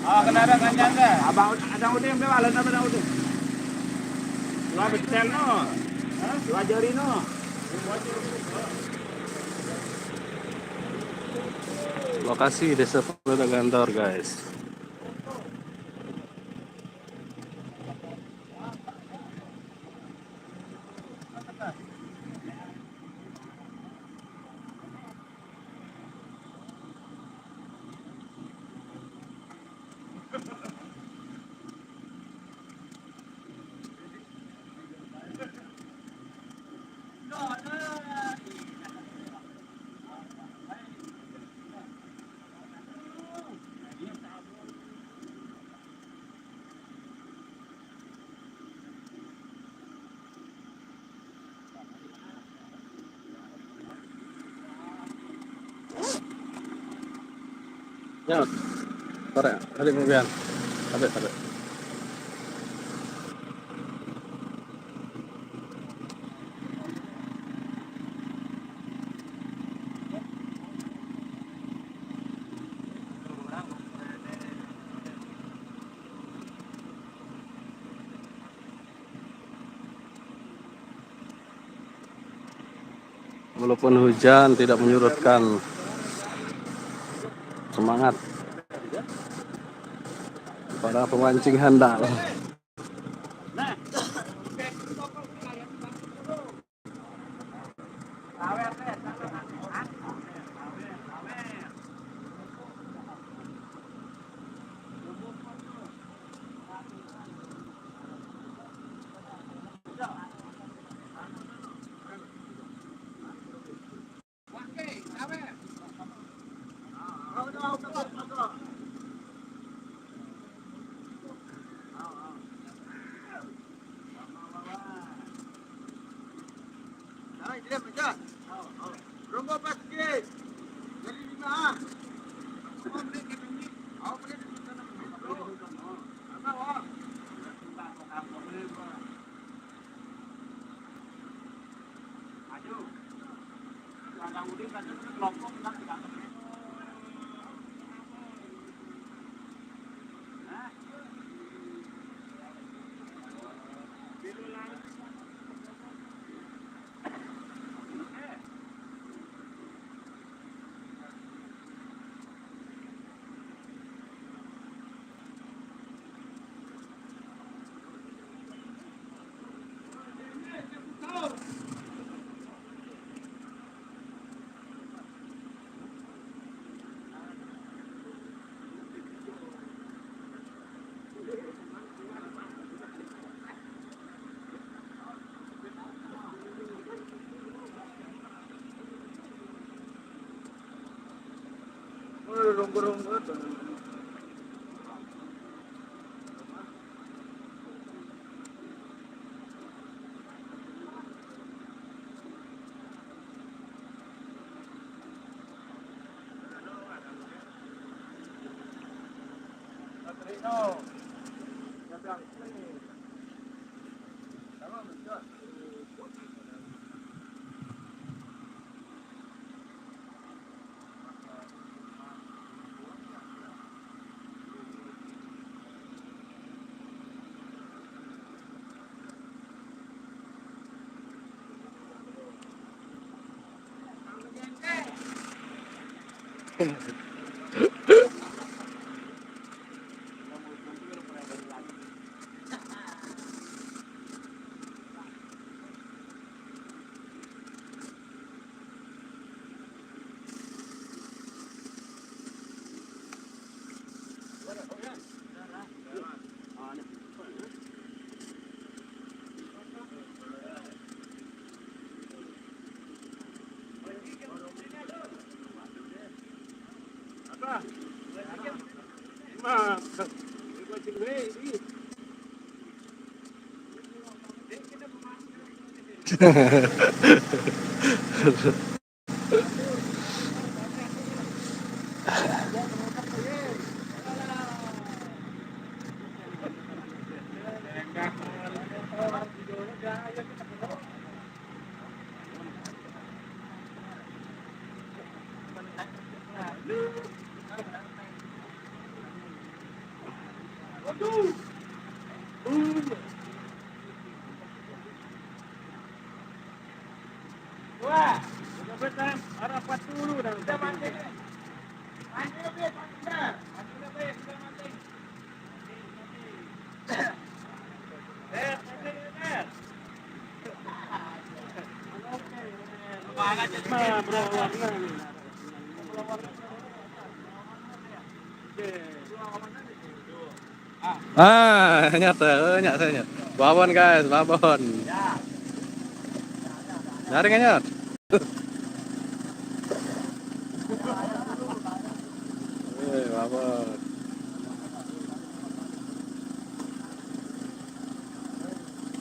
Oh, kenapa kanjang ke? Abang ada udah yang bewalan apa ada udah? Dua betel no. Dua jari no. Lokasi Desa Pemuda Gantor, guys. Ya, sore, tadi kemudian, sampai. Walaupun hujan tidak menyurutkan semangat para pemancing handal. Wah, arah 40 dah. Sudah mancing. Mancing lebih, mancing. Mancing lebih, sudah mancing. Mancing lebih. Berwarna ni. Nyata, nyata, nyata. Babon guys, babon. Jaring nyat. Babon.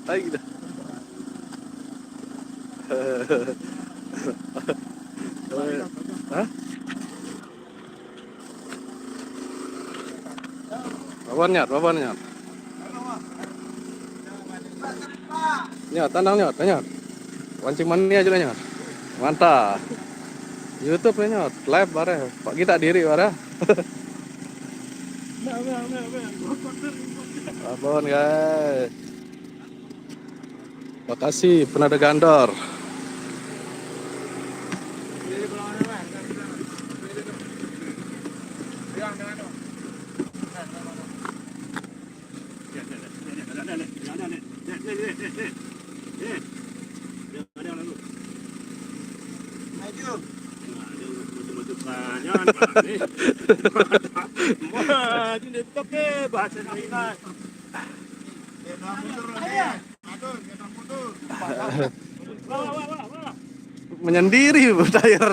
Ay, dah. Hah? Babon nyat, babon nyat. Nyat, tandang nyat, nyat. Pancing mania juga nyat. Mantap. YouTube nih nyat, live bareng. Pak kita diri bareng. Babon guys. Makasih penada gandor. Menyendiri tayar.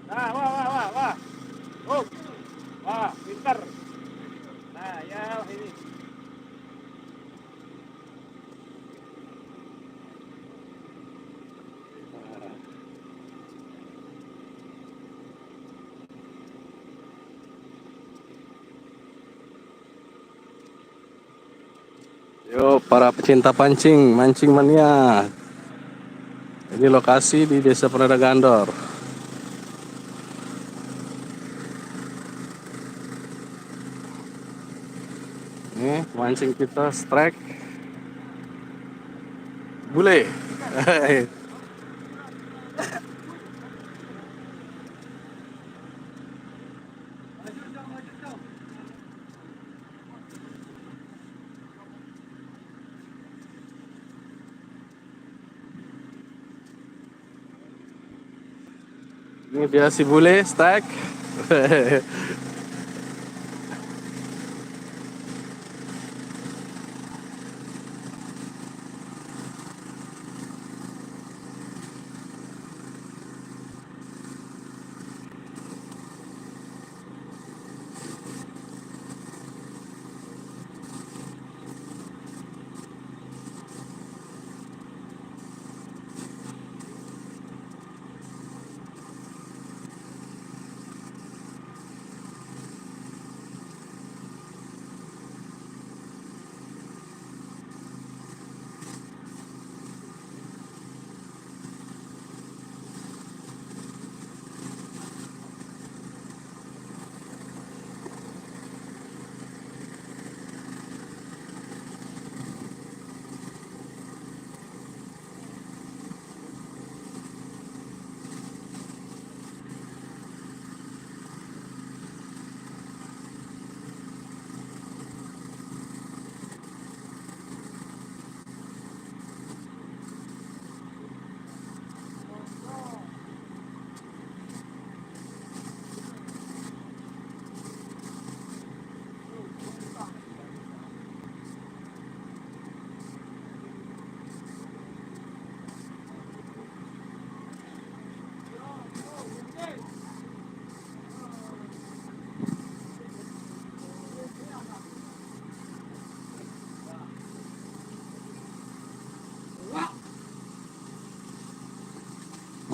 Nah, wah. Oh, wah, pintar. Nah, ya ini. Yo, para pecinta pancing, mancing mania. Ini lokasi di Desa Penada Gandor. Nih, mancing kita strike bule. Ini dia si bule strike.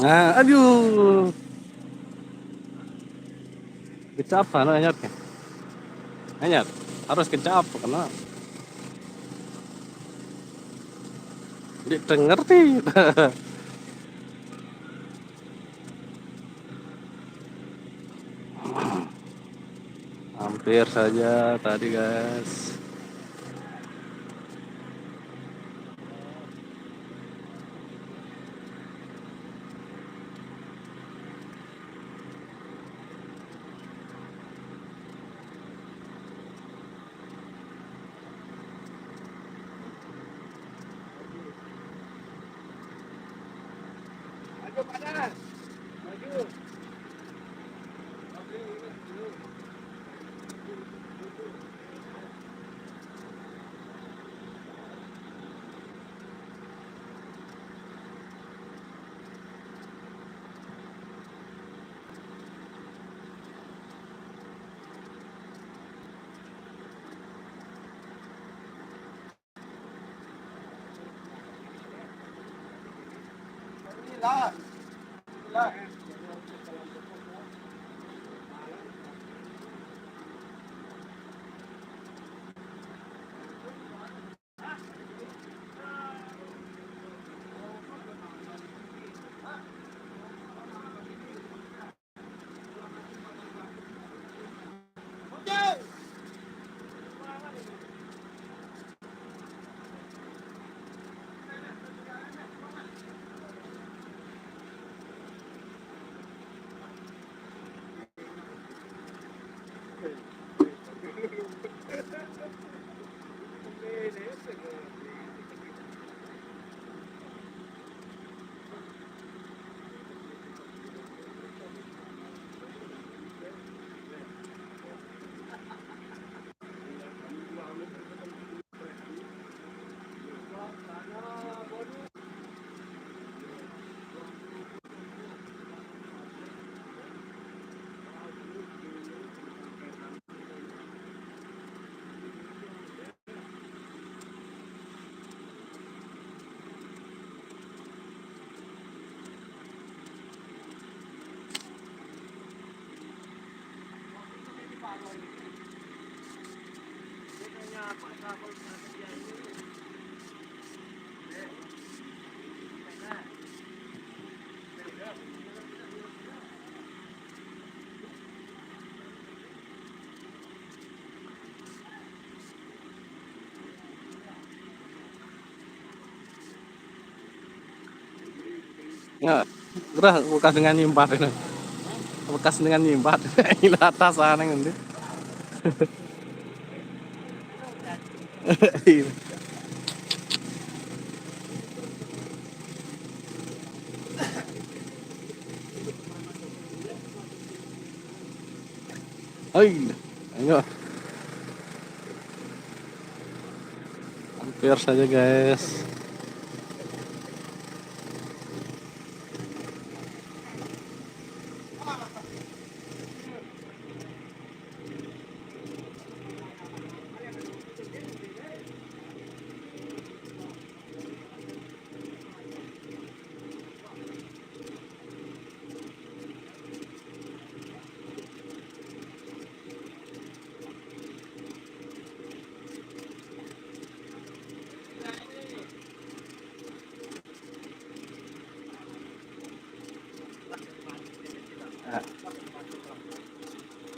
Nah, aduh, kecap mana nyatnya? Nyat, harus kecap karena dia ngerti. Hampir saja tadi guys. Maju panas. Maju. Inilah. Inilah. Ya, gerah bekas dengan nyimpat ini. Bekas dengan nyimpat. Ini atas sana nanti. Hai, ayo. Hampir saja guys.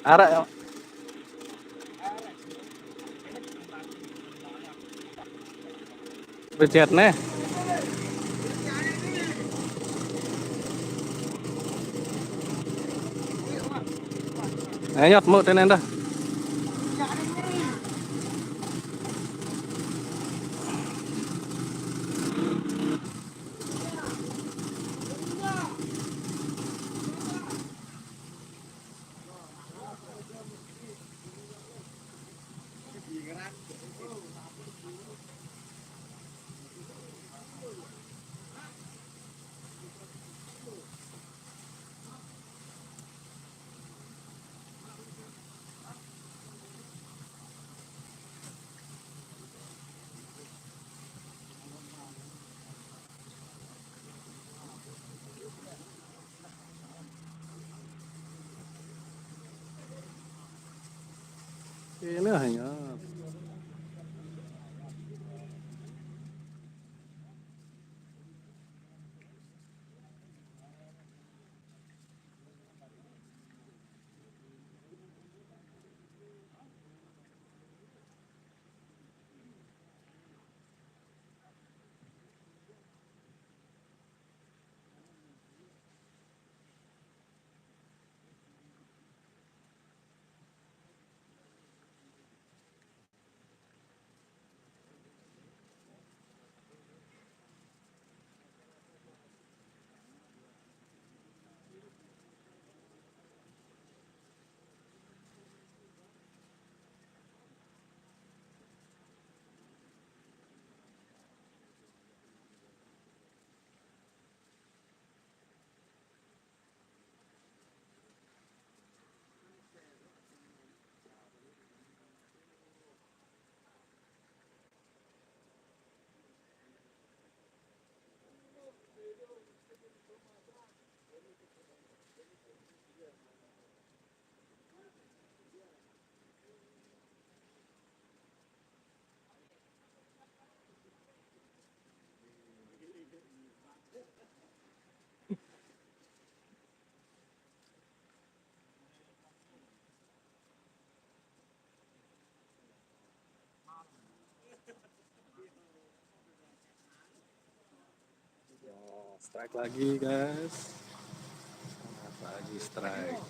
Arah ya. Becet nih. Ayo nyot mau tenen dah. Ini hanya strike lagi guys. Lagi strike.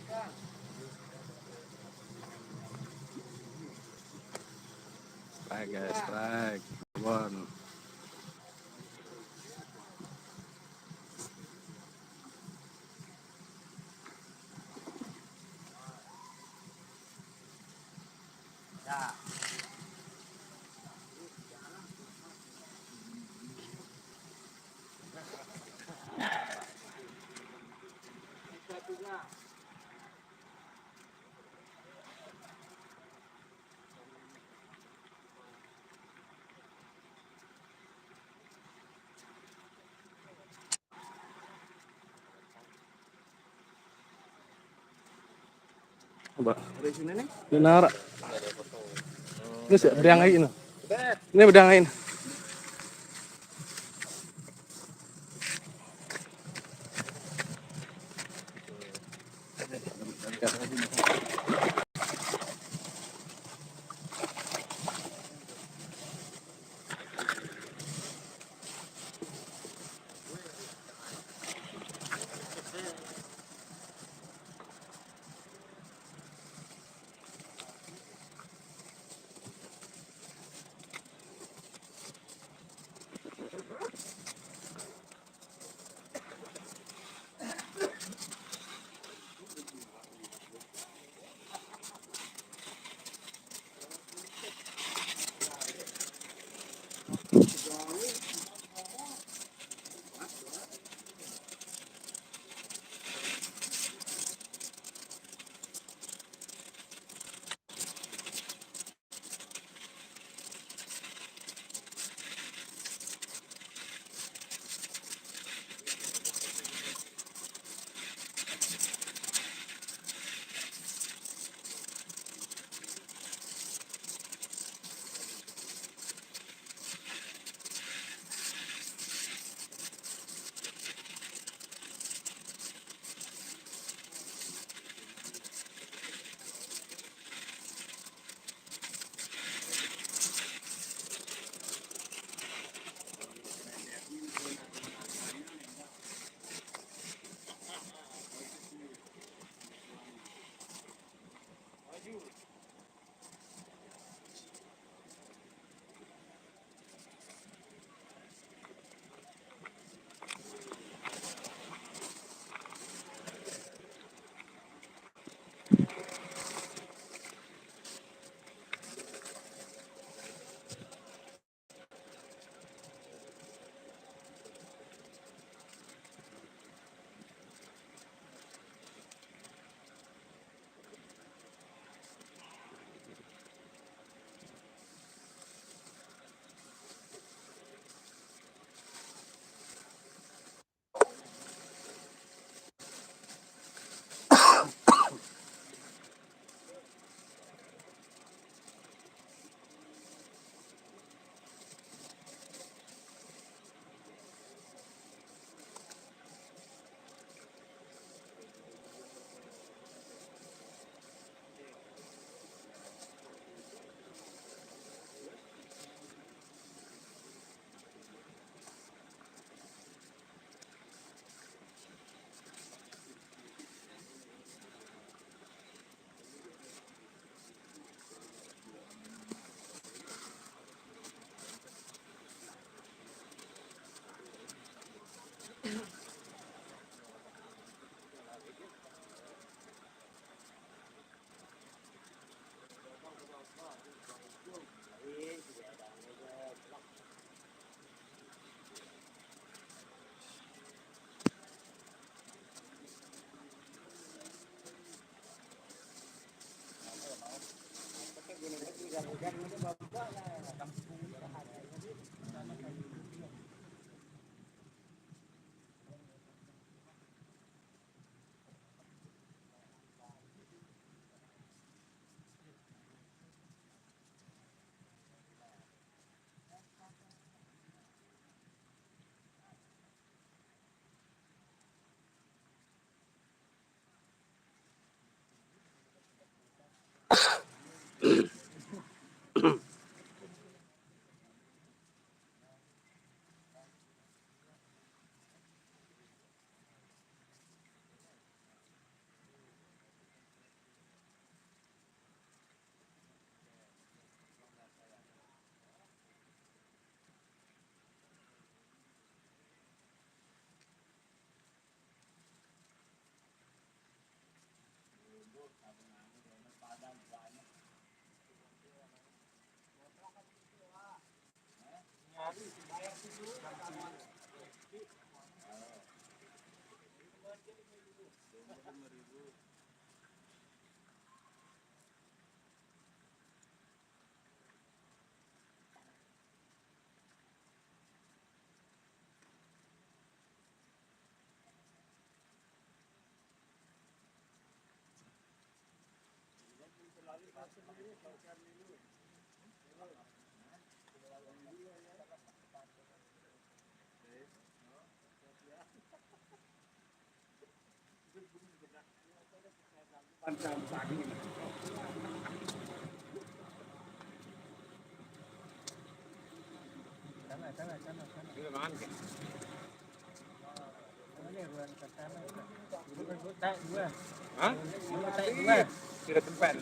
Strike guys, strike. One. Coba. Ini nara. Ini sih berangkain. Ini berangkain. Hah? Sudah tempat.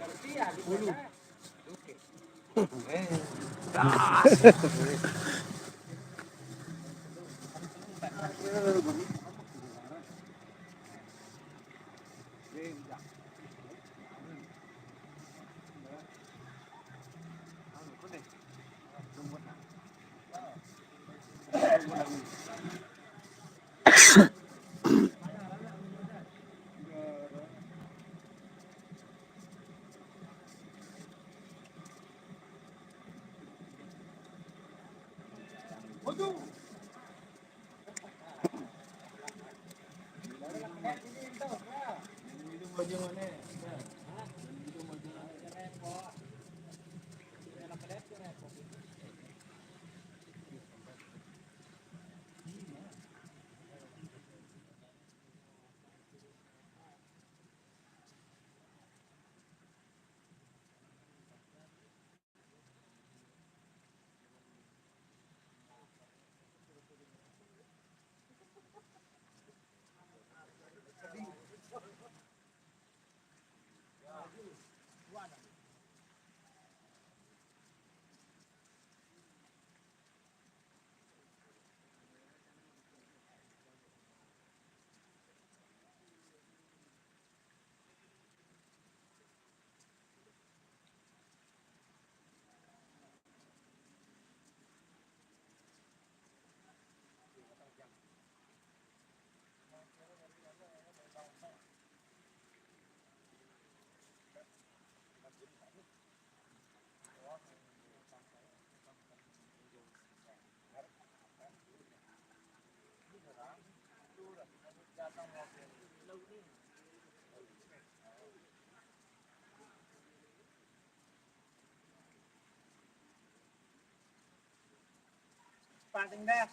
Pating dah.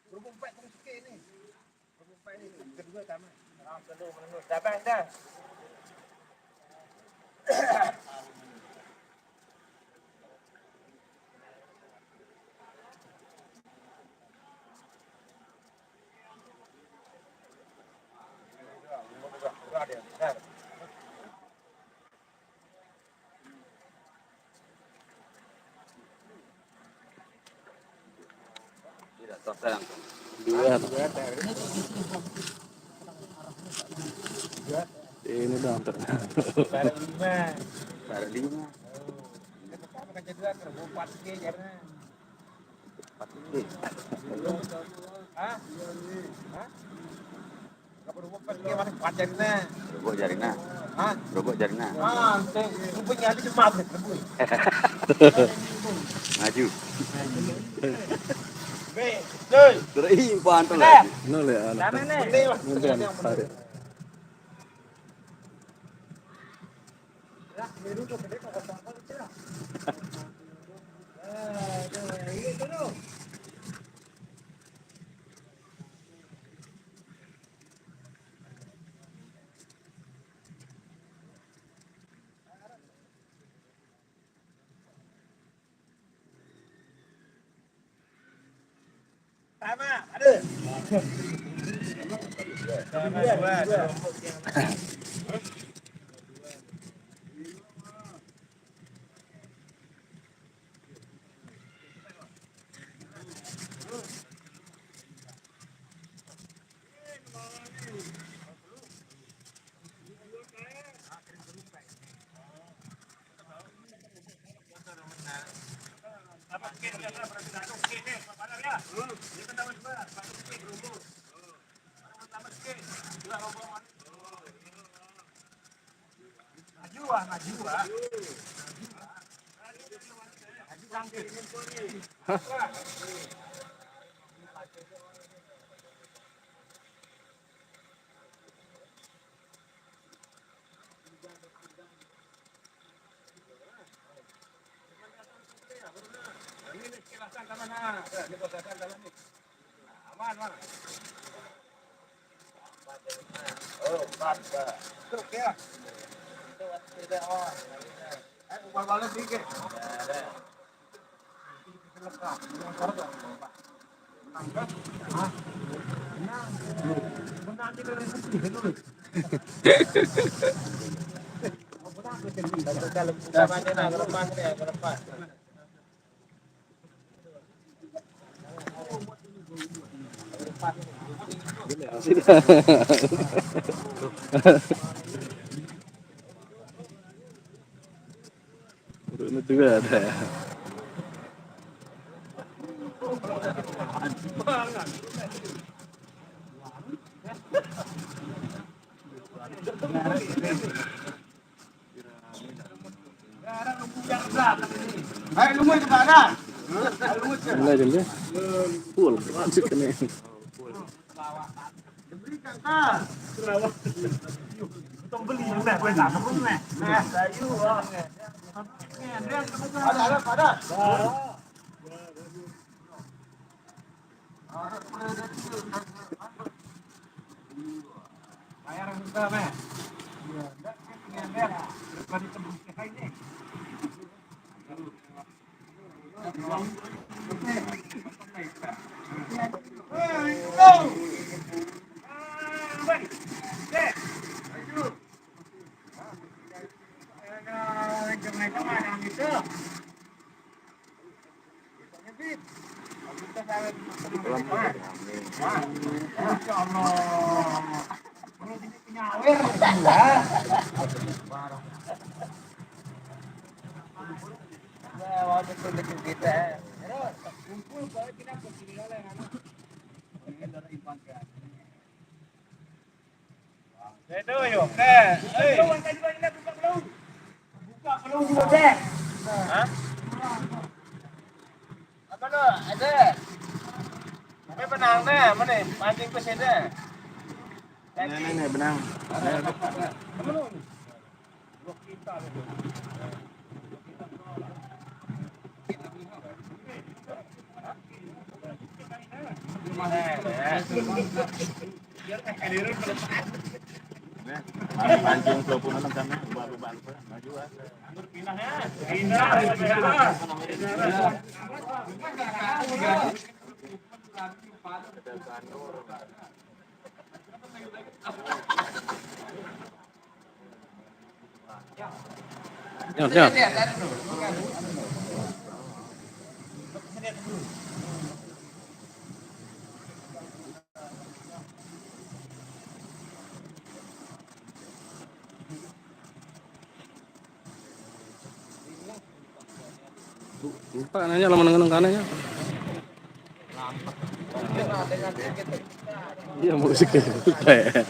Berhubung empat terus sikit ni. Berhubung empat ni. Kedua tamat. Kedua menengok. Dapat dah. Tidak selesai langsung. Dua. Ini dah antar. Barang lima. Barang 5. Pertama kan jadi akar. Empat sikit jarang. 4 ringgit. Hah? Hah? Kau berhubung empat sikit mana? Empat jarang. Robok jarina. Hah? Robok jarina. Rupanya ada cuma apa? Maju. Baik. Jom. Terimpan tu Dah. lagi. No le anak. Dah mana? Betul lah. Mungkin tarik. Sama, ada. Sama dua. Buruknya juga ada. Ayo lumui ke mana? Enggak jadi. Full masuk ini. Tông beli yang mẹ quên làm không mẹ. Nè, đấy yêu à. Ada. Bayar yang kita mẹ. Benang deh, mana pancing ke sini. Ini benang. Pancing pun orang sana, baru-baru maju Nyot. Lupa nanya lama nengen kanannya. Iya musiknya lupa ya.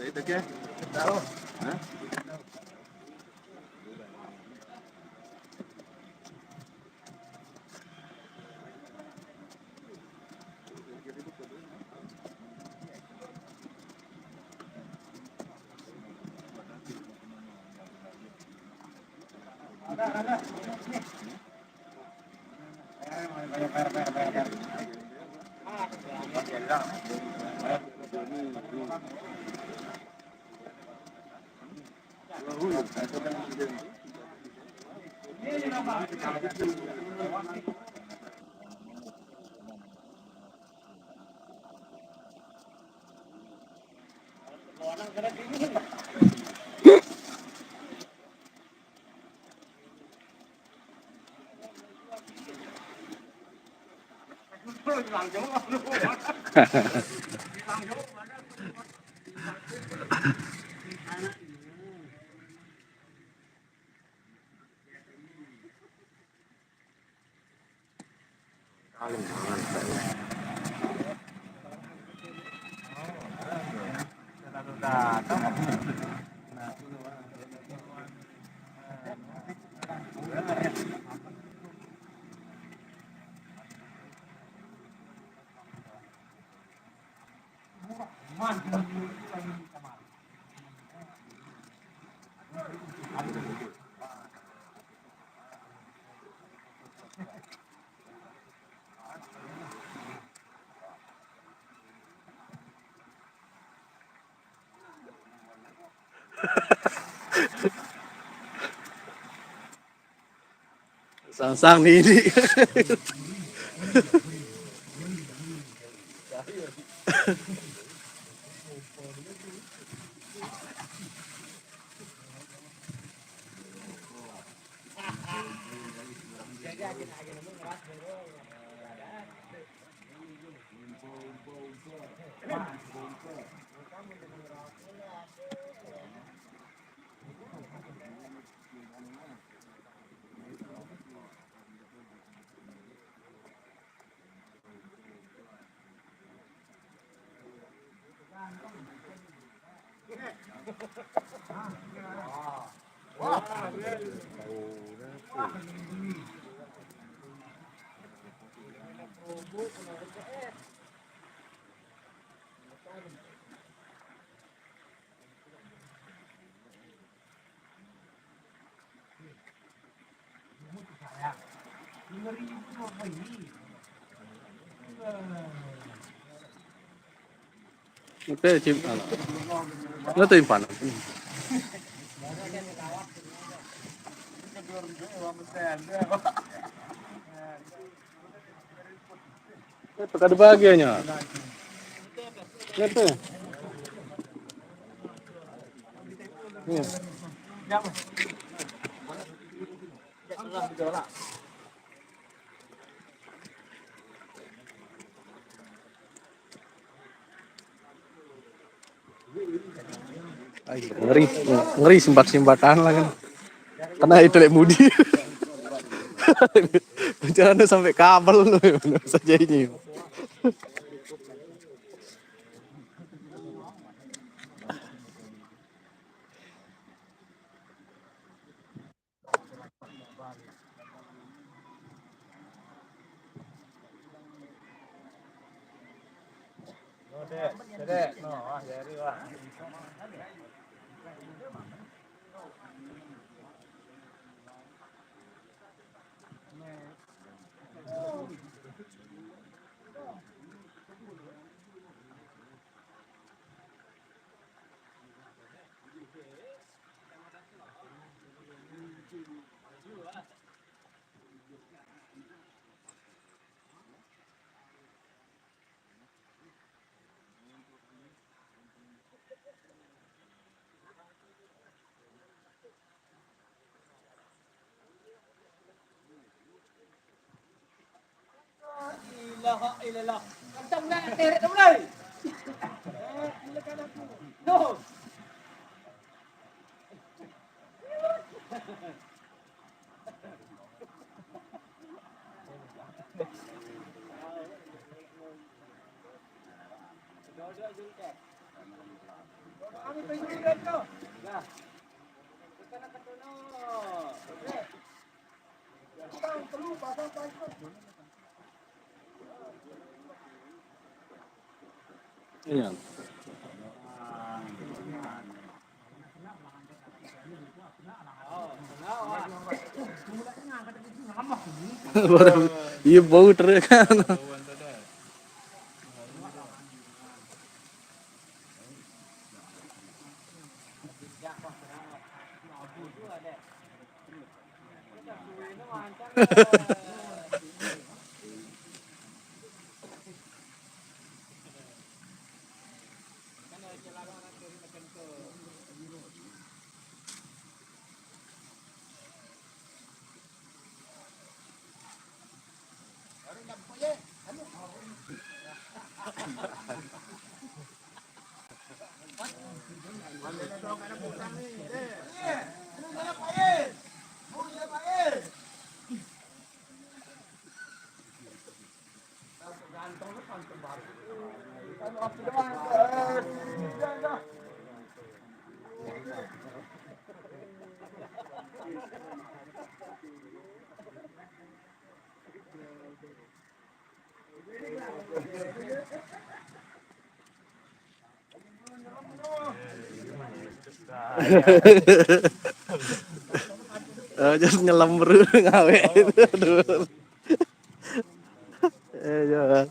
Itu ke? Tahu. Hah? Sang-sang ini. Itu cim, nggak tuh impan. Itu ada bahagianya. Itu. Ngeri, ngeri simbat-simbatan lah kan. Karena itu lek mudi. Jangan sampai kabel loh saja ini. ilaha illallah. Kencang nak teret dah mulai. No. Kami pergi dulu tu. Ya. Kita nak ketemu. Okey. Kita perlu pasang pasang. Iya. Iya bau terus kan. Just nyelam bro ngawe itu. Aduh. Jangan.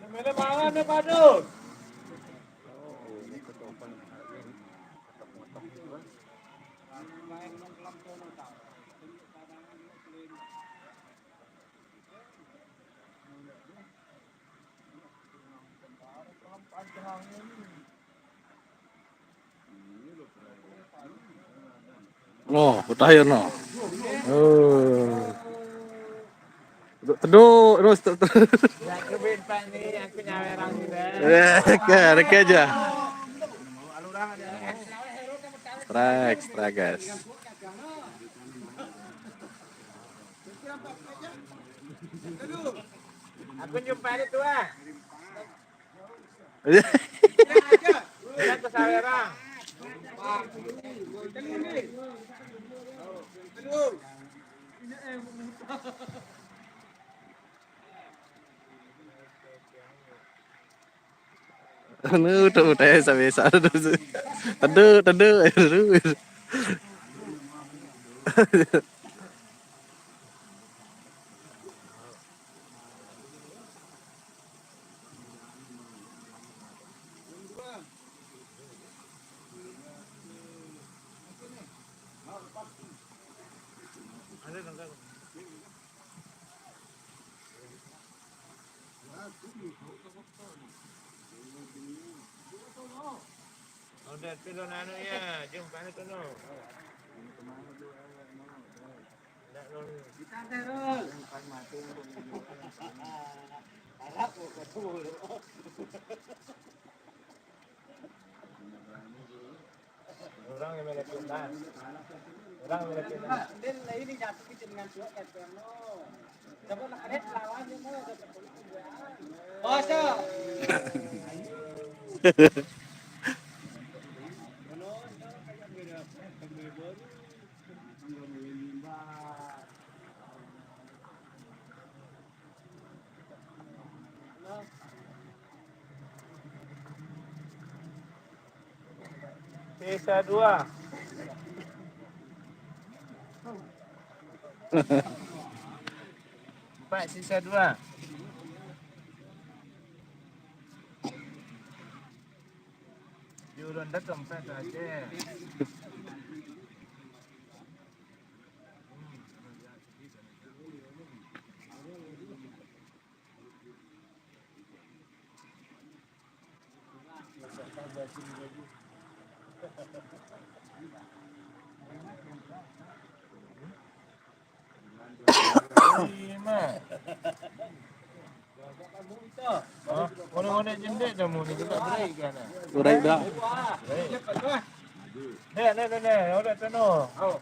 Mele mangan nih padus. Oh, putahin no. Oh. Teduh, terus terus. Aku bintang nih, aku nyawerang gitu. Rek aja. Strike guys. Aku nyumpain itu ah. Kita ke Sawerang. Udah biasa. Teduh. Udah turun anu ya, jumpa itu no. Kita terus. Orang yang melebihan. Orang yang melebihan. Din ini jatuh ke dengan dua KTM no. Dapat ada lawan no dapat polisi. Oh, so. Sisa 2. Pak, sisa 2. Jurun dah tempat aja. Oh, mana-mana jendek dah mu ni juga berai kan. Urai dah. Nih, udah tono. Oh.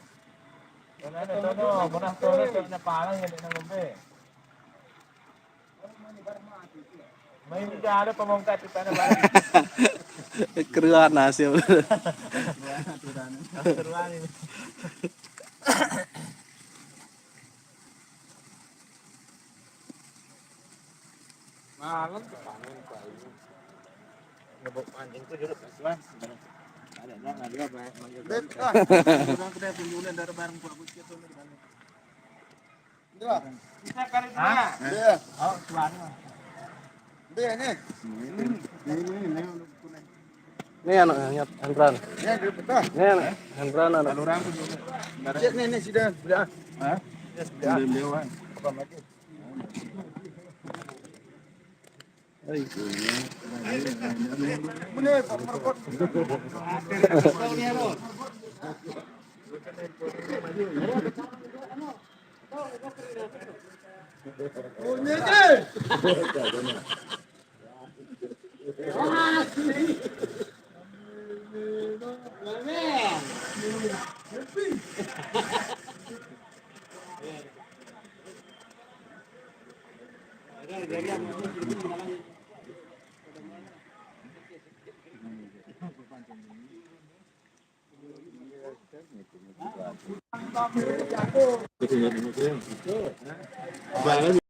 Tono, munah tono na parang yan nang ngombe. May hindi ada pamongkat kita na barang. Keruan hasil. Keruan ini. Malam tuh panen kayu. Ngebuk mancing tuh duduk kasuan. Ada jangan dia manggil. Orang kedai penjualan dari barang buat bukit tuh di balik. Dua. Bisa kali dua. Iya. Oh, tuan. Dia nih. Ini. Ini anak Hendran. Ya, di betul. Ini anak Hendran anak. Kalau orang tu juga. Cek nih sudah. Hah? Beliau kan. Apa lagi? Boleh, merkot. Bagus.